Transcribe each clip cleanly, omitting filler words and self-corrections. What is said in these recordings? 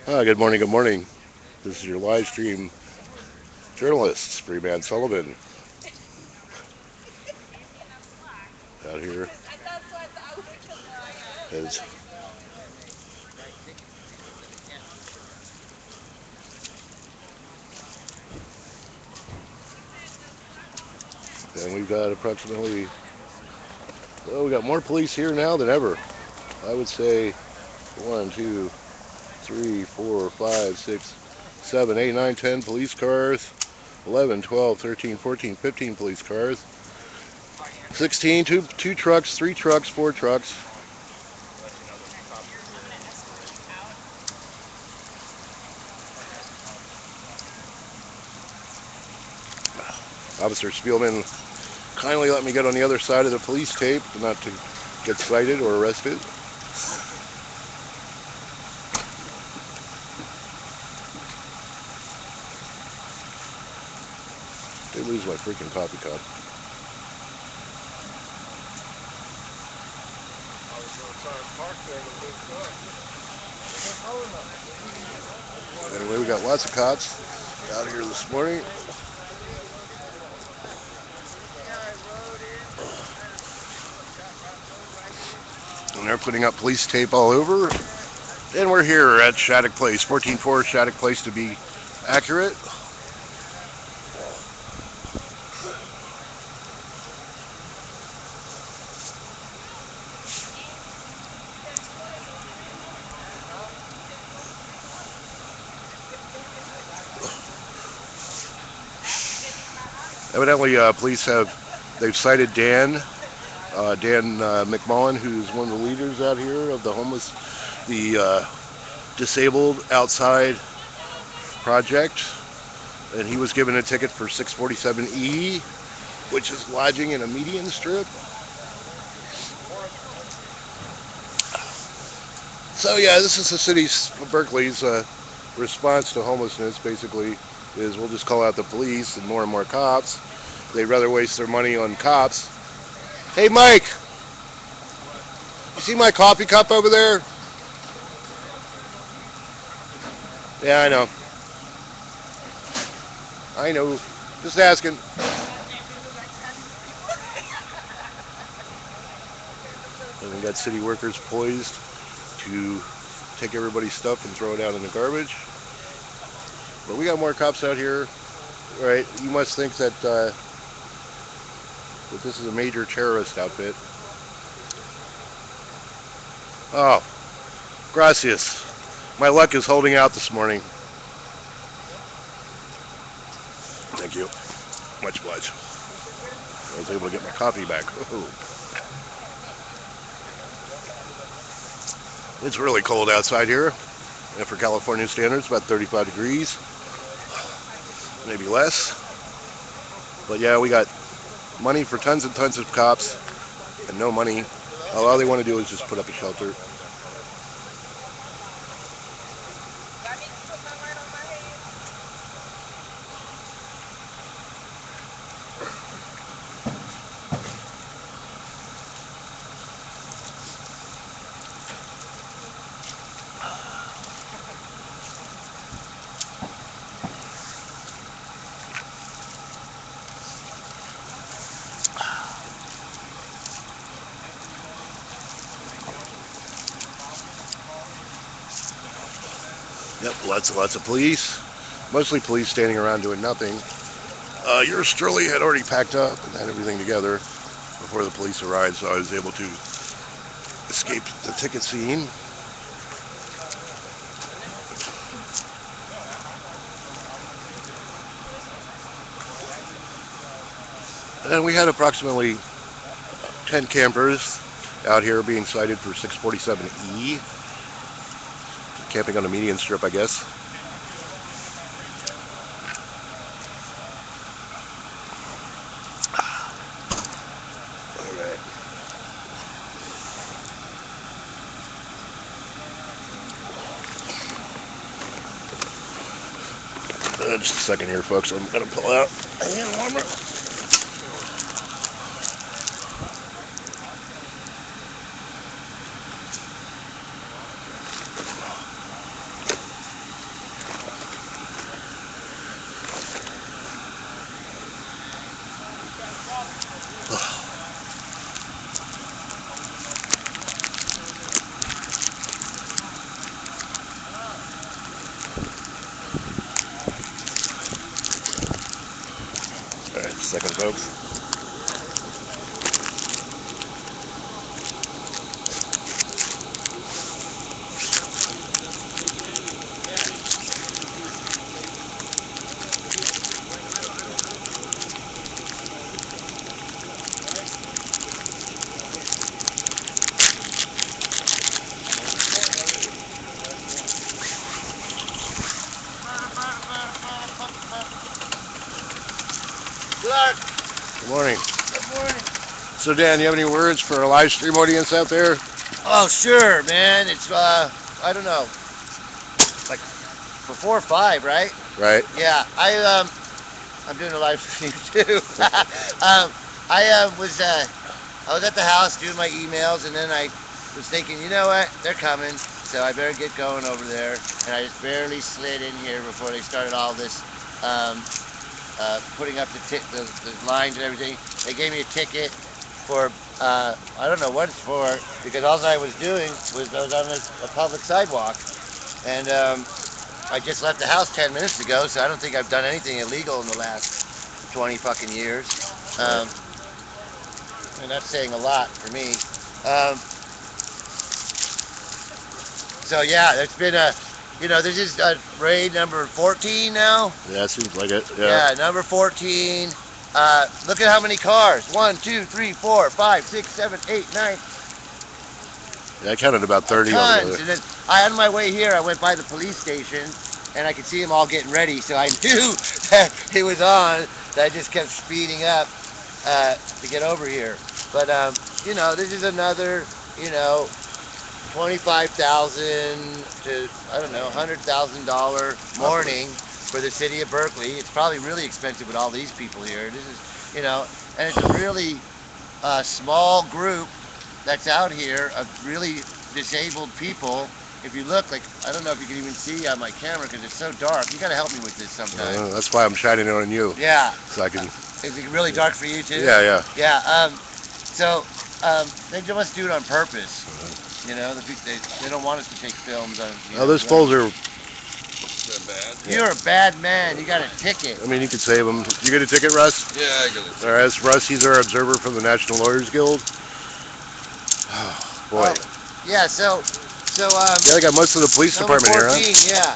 Good morning, good morning. This is your live stream journalist, Freeman Sullivan, out here. As, and we've got approximately, well, we got more police here now than ever. I would say 1, 2, 3, 4, 5, 6, 7, 8, 9, 10 police cars, 11, 12, 13, 14, 15 police cars, 16, two trucks, 3 trucks, 4 trucks. Officer Spielman kindly let me get on the other side of the police tape not to get cited or arrested. Did lose my freaking coffee cup. Anyway, we got lots of cops out here this morning. And they're putting up police tape all over. And we're here at Shattuck Place, 14-4 Shattuck Place to be accurate. Evidently, they've cited Dan McMullen, who's one of the leaders out here of the homeless, the disabled outside project. And he was given a ticket for 647E, which is lodging in a median strip. So yeah, this is the city's, Berkeley's response to homelessness. Basically, is we'll just call out the police and more cops. They'd rather waste their money on cops. Hey, Mike, you see my coffee cup over there? Yeah, I know. I know. Just asking. And we got city workers poised to take everybody's stuff and throw it out in the garbage. But we got more cops out here, right? You must think that this is a major terrorist outfit. Oh, gracias. My luck is holding out this morning. Thank you. Much obliged. I was able to get my coffee back. Oh. It's really cold outside here. And for California standards, about 35 degrees, maybe less. But yeah, we got money for tons and tons of cops and no money. All they want to do is just put up a shelter. Yep, lots of police. Mostly police standing around doing nothing. Yours truly had already packed up and had everything together before the police arrived, so I was able to escape the ticket scene. And we had approximately 10 campers out here being cited for 647E, camping on a median strip, I guess. All right. Just a second here, folks. I'm going to pull out a hand warmer. second, folks. Good morning. Good morning. So, Dan, you have any words for our live stream audience out there? Oh, sure, man. It's I don't know, like before 5, right? Right. Yeah. I'm doing a live stream too. I was at the house doing my emails, and then I was thinking, you know what? They're coming, so I better get going over there. And I just barely slid in here before they started all this putting up the lines and everything. They gave me a ticket for I don't know what it's for, because all I was doing was I was on a public sidewalk, and I just left the house 10 minutes ago, so I don't think I've done anything illegal in the last 20 fucking years. And that's saying a lot for me. So yeah, there's been this is raid number 14 now. Yeah, it seems like it. Yeah, number 14. Look at how many cars. 1, 2, 3, 4, 5, 6, 7, 8, 9. Yeah, I counted about 30 Tons. altogether. And then on my way here, I went by the police station, and I could see them all getting ready. So I knew that it was on. So I just kept speeding up to get over here. But this is another, $25,000 to $100,000 morning for the city of Berkeley. It's probably really expensive with all these people here. This is, and it's a really small group that's out here of really disabled people. If you look, like, I don't know if you can even see on my camera because it's so dark. You got to help me with this sometime. That's why I'm shining it on you. Yeah. So I can. Is it really dark for you too? Yeah, yeah. Yeah. They must do it on purpose. They don't want us to take films on. Those fools are. You're a bad man. You got a ticket. I mean, you could save them. You get a ticket, Russ? Yeah, I got it. All right, that's Russ. He's our observer from the National Lawyers Guild. Oh, boy. Yeah. So. Yeah, they got most of the police department 14, here, huh? Yeah.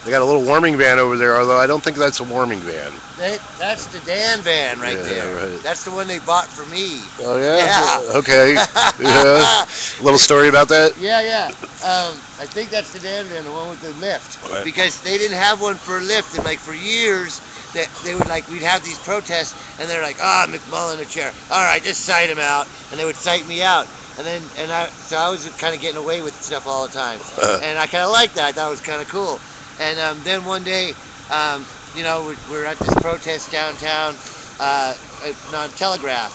They got a little warming van over there, although I don't think that's a warming van. That's the Dan van right there. Right. That's the one they bought for me. Oh, yeah? Yeah. Okay. Yeah. Little story about that? Yeah. I think that's the Dan van, the one with the lift. Right. Because they didn't have one for a lift, and for years, they would we'd have these protests, and they're like, McMullen a chair. All right, just cite him out, and they would cite me out. And then, so I was kind of getting away with stuff all the time, and I kind of liked that. I thought it was kind of cool. And then one day, we're at this protest downtown on Telegraph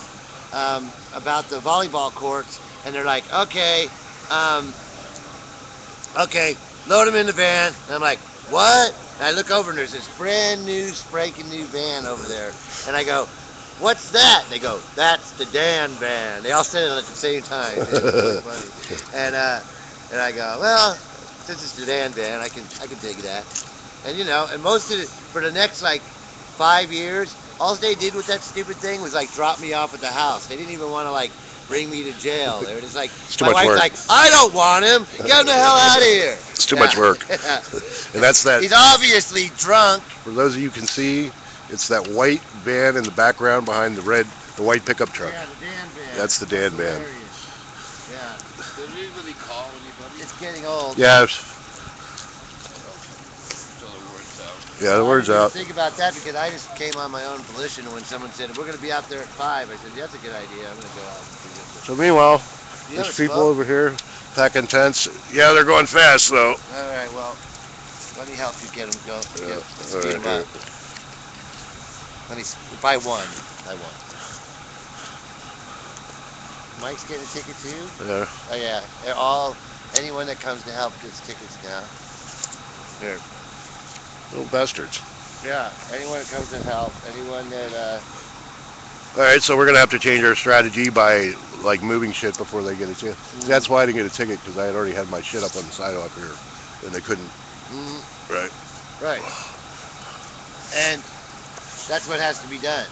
about the volleyball courts, and they're like, okay, load them in the van. And I'm like, what? And I look over, and there's this brand new, spanking new van over there, and I go, what's that? And they go, that's the Dan van. They all said it at the same time. It was really funny. And I go, well, since it's the Dan van, I can dig that. And and most of it for the next 5 years, all they did with that stupid thing was drop me off at the house. They didn't even want to bring me to jail. They were just my wife's work. I don't want him. Get him the hell out of here. It's too much work. And that's that. He's obviously drunk. For those of you who can see, it's that white van in the background behind the white pickup truck. Yeah, the Dan van. That's the Dan van. Yeah. Did anybody call anybody? It's getting old. Yeah. Until the word's out. Yeah, the word's out. Think about that because I just came on my own volition when someone said we're going to be out there at 5. I said that's a good idea. I'm going to go out. So meanwhile, You have there's a people smoke? over here packing tents. Yeah, they're going fast though. All right. Well, let me help you get them go. Yeah, Speed all them right, up. Let me buy one. Mike's getting a ticket too. Yeah. Oh yeah. Anyone that comes to help gets tickets now. Here. Little bastards. Yeah. Anyone that comes to help. Anyone that. All right, so we're gonna have to change our strategy by moving shit before they get a ticket. That's why I didn't get a ticket because I had already had my shit up on the sidewalk here, and they couldn't. Mm, Right. right. And That's what has to be done.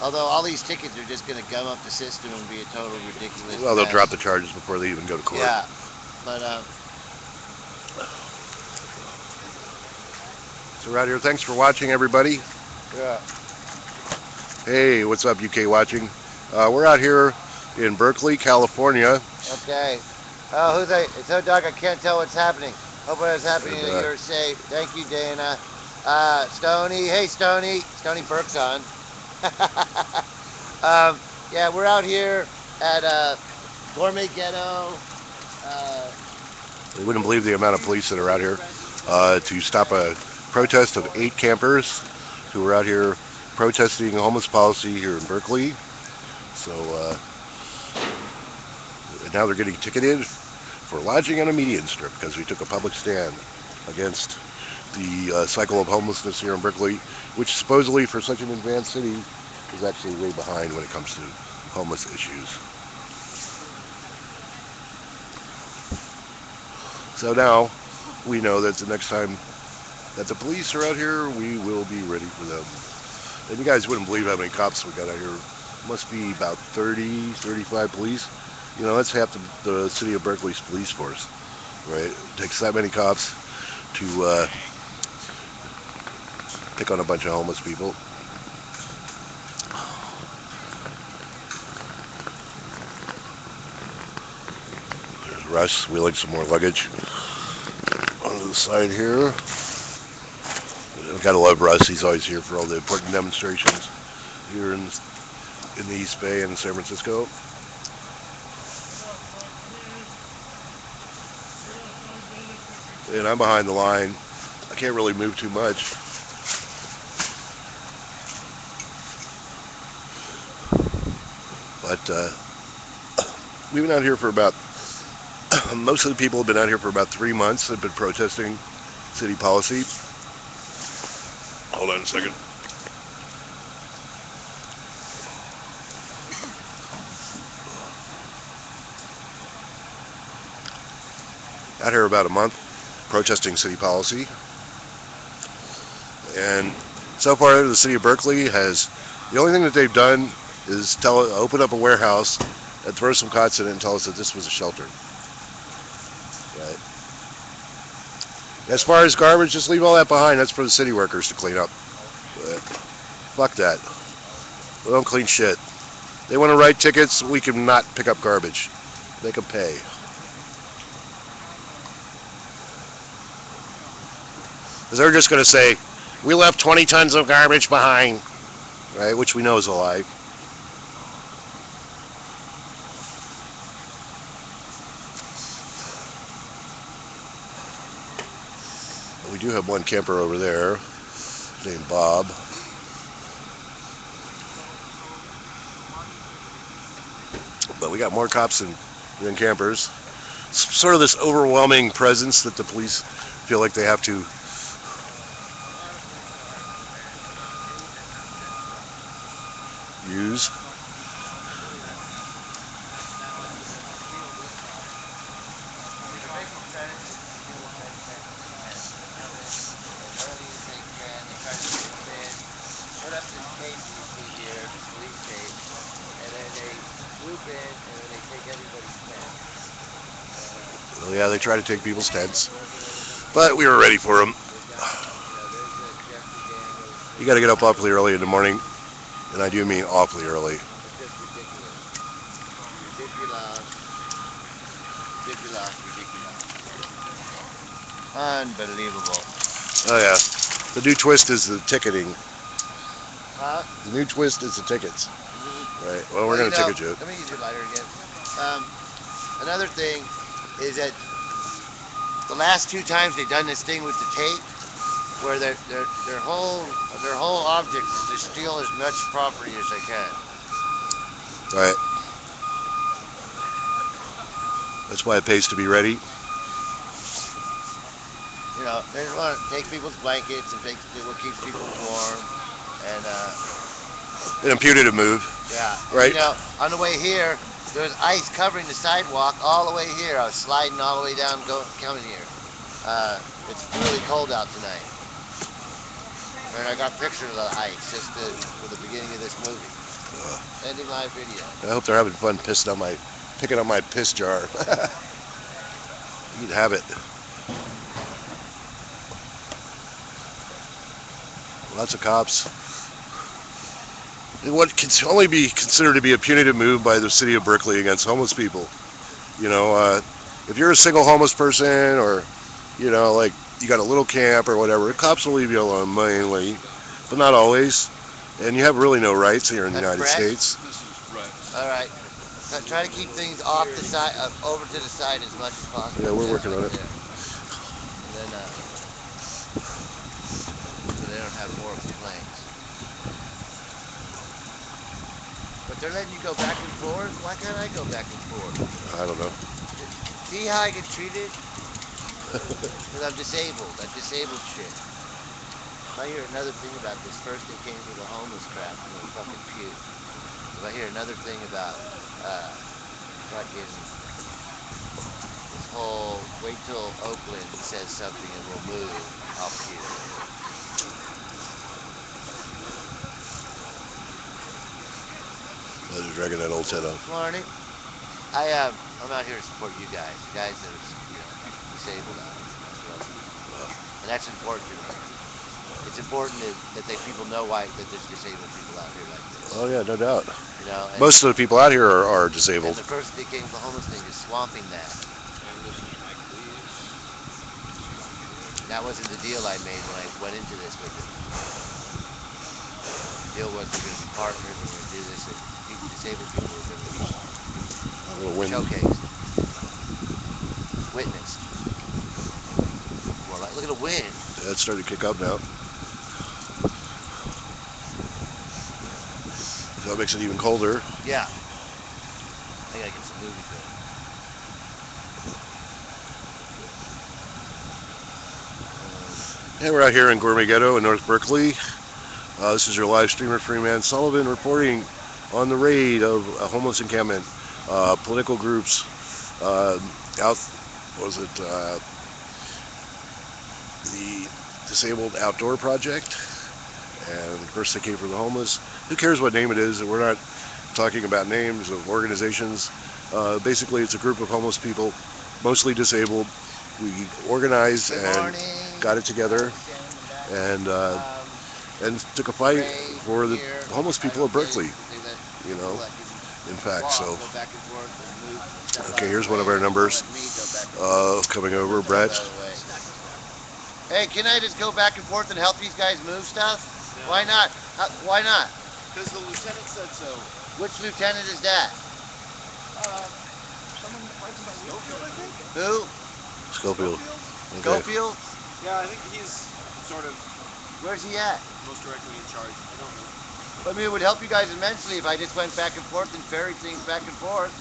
Although all these tickets are just going to gum up the system and be a total ridiculous Well, they'll drop mess. the charges before they even go to court. Yeah, but So we're out here. Thanks for watching, everybody. yeah. Hey, what's up, UK watching? We're out here in Berkeley, California. Okay. Oh, who's that? It's so dark I can't tell what's happening. Hope what's happening And, that you're safe. Thank you, Dana. Stony. Hey, Stony. Stony Burke's on. Yeah, we're out here at Gourmet Ghetto. You wouldn't believe the amount of police that are out here to stop a protest of 8 campers who were out here protesting homeless policy here in Berkeley. So now they're getting ticketed for lodging on a median strip because we took a public stand against the cycle of homelessness here in Berkeley, which supposedly for such an advanced city is actually way behind when it comes to homeless issues. So now we know that the next time that the police are out here, we will be ready for them. And you guys wouldn't believe how many cops we got out here. Must be about 30, 35 police. You know, that's half the city of Berkeley's police force, right? It takes that many cops to pick on a bunch of homeless people. There's Russ wheeling some more luggage onto the side here. I gotta love Russ. He's always here for all the important demonstrations here in the East Bay and San Francisco. And I'm behind the line. I can't really move too much. But we've been out here for about, most of the people have been out here for about 3 months. They've been protesting city policy. Hold on a second. Out here about a month protesting city policy. And so far the city of Berkeley has, the only thing that they've done is open up a warehouse and throw some cots in it and tell us that this was a shelter. Right. As far as garbage, just leave all that behind. That's for the city workers to clean up. But fuck that. We don't clean shit. They want to write tickets, we can not pick up garbage. They can pay. Because they're just going to say, we left 20 tons of garbage behind, right? Which we know is a lie. We do have one camper over there named Bob. But we got more cops than campers. It's sort of this overwhelming presence that the police feel like they have to use. Well, yeah, they try to take people's tents, but we were ready for them. You got to get up awfully early in the morning, and I do mean awfully early. It's just ridiculous. Ridiculous. Ridiculous. Ridiculous. Unbelievable. Oh yeah, the new twist is the ticketing. Huh? The new twist is the tickets. Right. Well, we're going to ticket you. Let me use your lighter again. Another thing is that the last 2 times they've done this thing with the tape, where their whole object is to steal as much property as they can. Right. That's why it pays to be ready. You know, they just want to take people's blankets and take what keeps people warm, and An imputative move. yeah. Right. You know, on the way here, there was ice covering the sidewalk all the way here. I was sliding all the way down, coming here. It's really cold out tonight. And I got pictures of the hikes just for the beginning of this movie. Ending live video. I hope they're having fun picking on my piss jar. You'd have it. Lots of cops. What can only be considered to be a punitive move by the city of Berkeley against homeless people. You know, if you're a single homeless person, or like you got a little camp or whatever, the cops will leave you alone mainly, but not always. And you have really no rights here in the That's United Brett? States. This is Brett. All right. So try to keep things off the side, over to the side as much as possible. Yeah, we're working on it. There. And then, so they don't have more complaints. But they're letting you go back and forth. Why can't I go back and forth? I don't know. See how I get treated? Because I'm disabled. That disabled shit. If I hear another thing about this, first they came for the homeless crap, I'm gonna fucking puke. If I hear another thing about fucking this whole wait till Oakland says something and we'll move, I'll puke. I was dragging that old set up. Morning. I'm out here to support you guys that are disabled out here. And that's important to me. It's important that people know why that there's disabled people out here like this. Oh yeah, no doubt. And Most of the people out here are disabled. And the first big game of the homeless thing is swamping that. And this is Mike Leach. That wasn't the deal I made when I went into this with it. The deal was we're going to be partners, we're going to do this, and disabled people are going to be A little wind. showcased, witnessed. More like, look at the wind. Yeah, it's starting to kick up now. So that makes it even colder. Yeah. I gotta get some movie film. And we're out here in Gourmet Ghetto in North Berkeley. This is your live streamer, Freeman Sullivan, reporting on the raid of a homeless encampment. Political groups the Disabled Outdoor Project, and first they came for the homeless. Who cares what name it is? We're not talking about names of organizations. Basically, it's a group of homeless people, mostly disabled. We organized and got it together, and took a fight for the homeless people of Berkeley. In fact, so. Okay, here's one of our numbers coming over, Brett. Hey, can I just go back and forth and help these guys move stuff? No. Why not? Why not? Because the lieutenant said so. Which lieutenant is that? Someone Schofield, I think? Who? Schofield. Okay. Schofield? Yeah, I think he's sort of. Where's he at? Most directly in charge. I don't know. I mean, it would help you guys immensely if I just went back and forth and ferried things back and forth.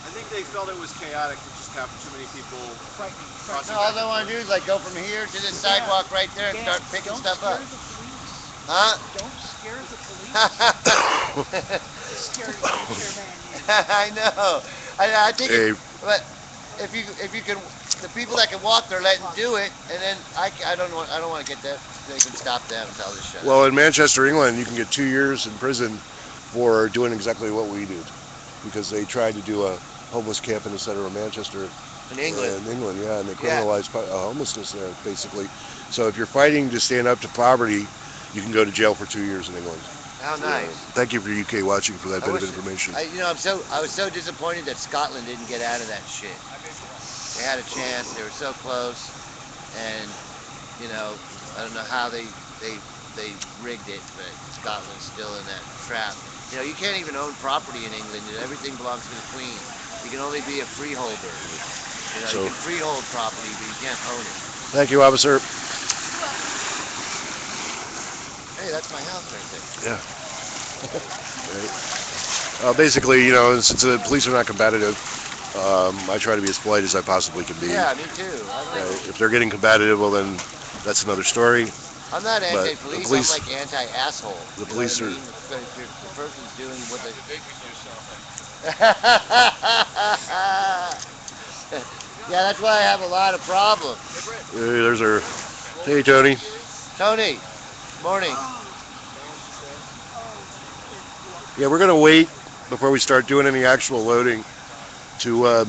I think they felt it was chaotic to just have too many people crossing. No, all I want to do is like go from here to this sidewalk right there and start picking stuff up. Huh? Don't scare the police. Scary man. I know. I think. Hey. But if you can, the people that can walk, they're letting do it, and then I don't want to get that. They can stop them and tell this shit. Well, in Manchester, England, you can get 2 years in prison for doing exactly what we did, because they tried to do a homeless camp in the center of Manchester. In England. In England, yeah, and they criminalized homelessness there, basically. So if you're fighting to stand up to poverty, you can go to jail for 2 years in England. How nice. Thank you for UK watching for that bit of information. I was so disappointed that Scotland didn't get out of that shit. They had a chance. They were so close, and I don't know how they rigged it, but Scotland's still in that trap. You can't even own property in England. Everything belongs to the Queen. You can only be a freeholder. You can freehold property, but you can't own it. Thank you, officer. Hey, that's my house right there. Yeah. Right. Basically, since the police are not combative, I try to be as polite as I possibly can be. Yeah, me too. If they're getting combative, well then, that's another story. I'm not anti-police, I'm like anti-asshole. The police are... The person's doing what they... Yeah, that's why I have a lot of problems. There's our... Hey, Tony. Tony, Morning. Yeah, we're gonna wait before we start doing any actual loading to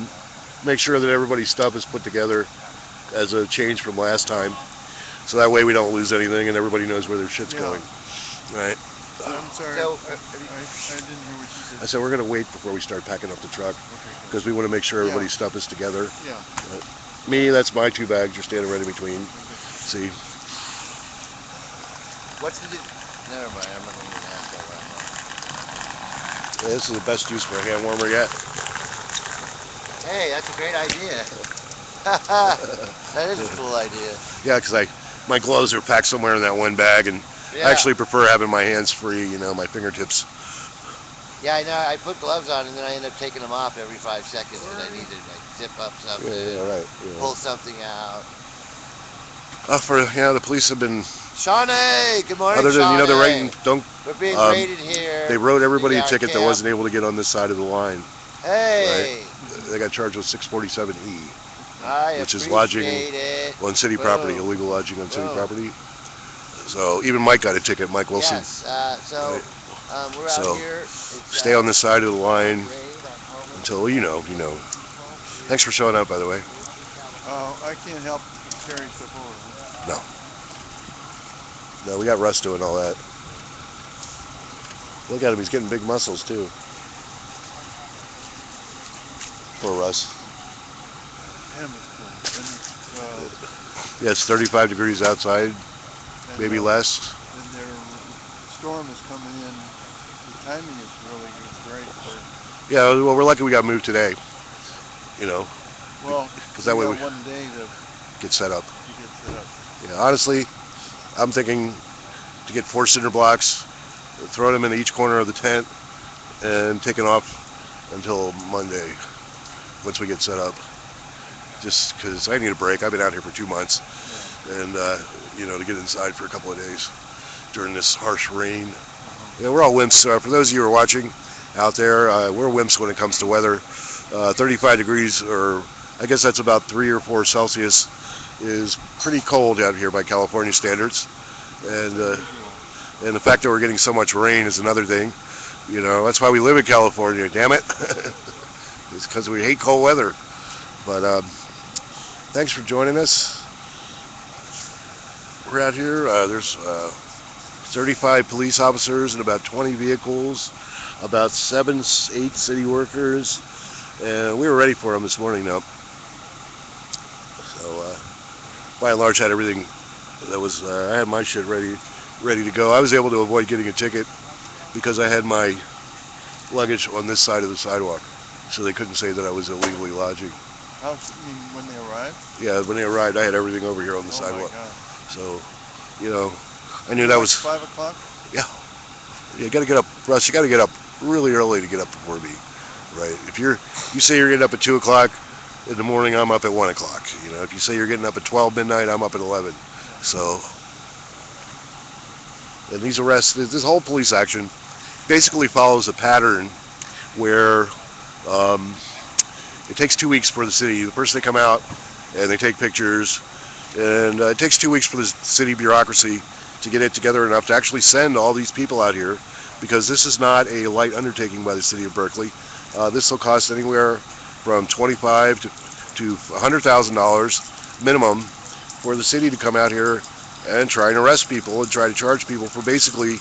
make sure that everybody's stuff is put together as a change from last time. So that way we don't lose anything and everybody knows where their shit's Yeah. going. Right. I'm sorry. So, I didn't hear what you I said. said we're gonna wait before we start packing up the truck Okay, good. because we want to make sure Yeah. everybody's stuff is together. Yeah. Me, that's my 2 bags. You're standing right in between. See, what's the? Never mind. I'm not going to even ask that right this is the best use for a hand warmer yet. now. Hey, that's a great idea. That is a cool idea. Yeah, because my gloves are packed somewhere in that one bag, and Yeah. I actually prefer having my hands free. You know, my fingertips. Yeah, I know. I put gloves on and then I end up taking them off every 5 seconds because I need to like zip up something, Right. Yeah. pull something out. The police have been Shawnee, good morning. other than Shawnee. they're writing. Don't We're being um, raided here. they wrote everybody a Our ticket that camp. wasn't able to get on this side of the line. Hey, They got charged with 647E I which is appreciate lodging it. on city Boom. property, illegal lodging on city Boom. property. So even Mike got a ticket. Mike Wilson. Yes. We're So, out here. Stay on this side of the line raid on Homer. until you know. Thanks for showing up, by the way. I can't help carrying stuff over. No, we got Russ doing all that. Look at him, he's getting big muscles too. Poor Russ. Damn, it's cool. Yeah, it's 35 degrees outside, And, maybe less. And their storm is coming in. The timing is really great for. Yeah, well, we're lucky we got moved today. You know, Well, because that way we got one day to get set up. get set up. Yeah, honestly, I'm thinking to get 4 cinder blocks, throw them in each corner of the tent, and taking off until Monday once we get set up. Just because I need a break. I've been out here for 2 months, and to get inside for a couple of days during this harsh rain. Yeah, we're all wimps. For those of you who are watching out there, we're wimps when it comes to weather. 35 degrees, or I guess that's about 3 or 4 Celsius, is pretty cold out here by California standards. And the fact that we're getting so much rain is another thing. You know, that's why we live in California, damn it. It's because we hate cold weather. But thanks for joining us. We're out here. There's 35 police officers and about 20 vehicles, about 8 city workers, and we were ready for them this morning now. So by and large, had everything that was. I had my shit ready to go. I was able to avoid getting a ticket because I had my luggage on this side of the sidewalk, so they couldn't say that I was illegally lodging. How, you mean when they arrived? Yeah, when they arrived, I had everything over here on the sidewalk. My God. So, I knew that was 5 o'clock. You got to get up, Russ. You got to get up really early to get up before me, right? If you say you're getting up at 2 o'clock in the morning, I'm up at 1 o'clock. If you say you're getting up at 12 midnight, I'm up at 11. So, and these arrests, this whole police action, basically follows a pattern where it takes 2 weeks for the city. First they come out and they take pictures, and it takes 2 weeks for the city bureaucracy to get it together enough to actually send all these people out here, because this is not a light undertaking by the city of Berkeley. This will cost anywhere from $25,000 to $100,000 minimum for the city to come out here and try and arrest people and try to charge people for basically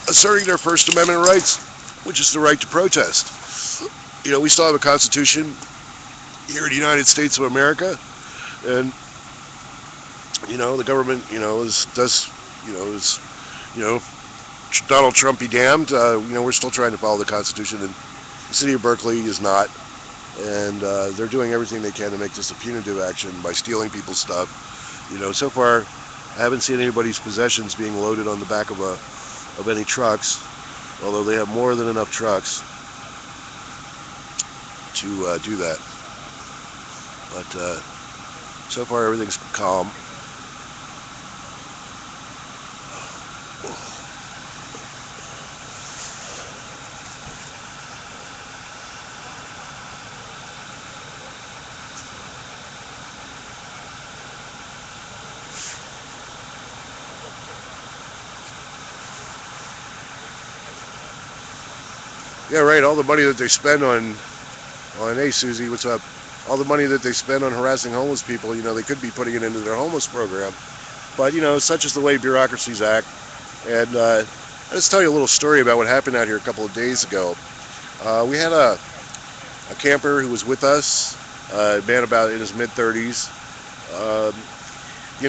asserting their First Amendment rights, which is the right to protest. We still have a Constitution here in the United States of America, and the government, is Donald Trump be damned. We're still trying to follow the Constitution, and the city of Berkeley is not. And they're doing everything they can to make this a punitive action by stealing people's stuff. So far, I haven't seen anybody's possessions being loaded on the back of any trucks, although they have more than enough trucks to do that. But so far, everything's calm. Yeah, right. All the money that they spend on hey Susie, what's up? All the money that they spend on harassing homeless people, they could be putting it into their homeless program. But such is the way bureaucracies act. And I'll just tell you a little story about what happened out here a couple of days ago. We had a camper who was with us, a man about in his mid-30s. We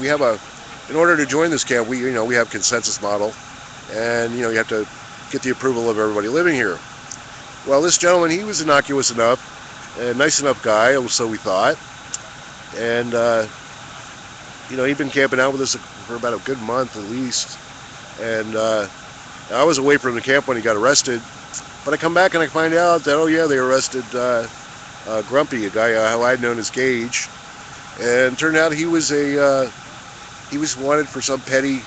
have in order to join this camp, we have consensus model, and you have to get the approval of everybody living here. Well, this gentleman, he was innocuous enough, and nice enough guy, so we thought, and he'd been camping out with us for about a good month at least, and I was away from the camp when he got arrested, but I come back and I find out that, oh yeah, they arrested Grumpy, a guy who I'd known as Gage, and turned out he was wanted for some petty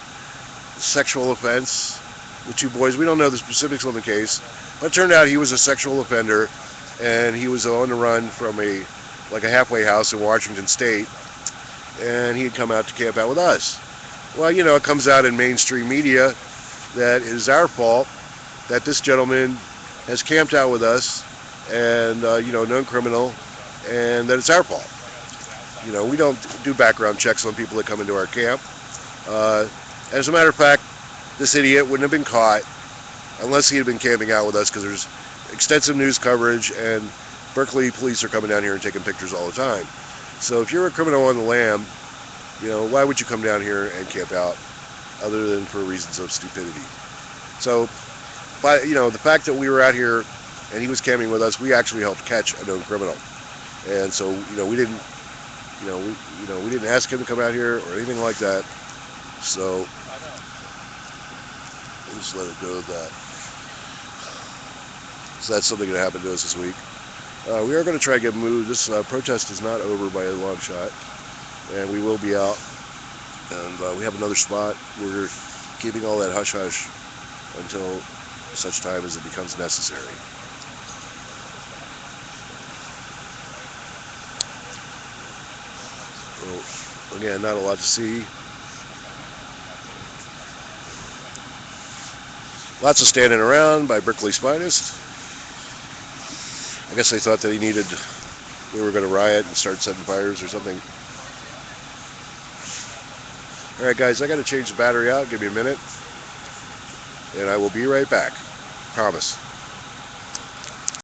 sexual offense with two boys. We don't know the specifics on the case, but it turned out he was a sexual offender, and he was on the run from a halfway house in Washington State, and he had come out to camp out with us. Well, it comes out in mainstream media that it is our fault that this gentleman has camped out with us, and known criminal, and that it's our fault. We don't do background checks on people that come into our camp. As a matter of fact, this idiot wouldn't have been caught unless he had been camping out with us, because there's extensive news coverage, and Berkeley police are coming down here and taking pictures all the time. So if you're a criminal on the lam, why would you come down here and camp out other than for reasons of stupidity? So, the fact that we were out here and he was camping with us, we actually helped catch a known criminal. And so, we didn't ask him to come out here or anything like that. So, we'll just let it go with that. So that's something that happened to us this week. We are going to try to get moved. This protest is not over by a long shot, and we will be out. And we have another spot. We're keeping all that hush-hush until such time as it becomes necessary. Well, again, not a lot to see. Lots of standing around by Berkeley's finest. I guess they thought that we were going to riot and start setting fires or something. All right, guys, I got to change the battery out. Give me a minute, and I will be right back. Promise.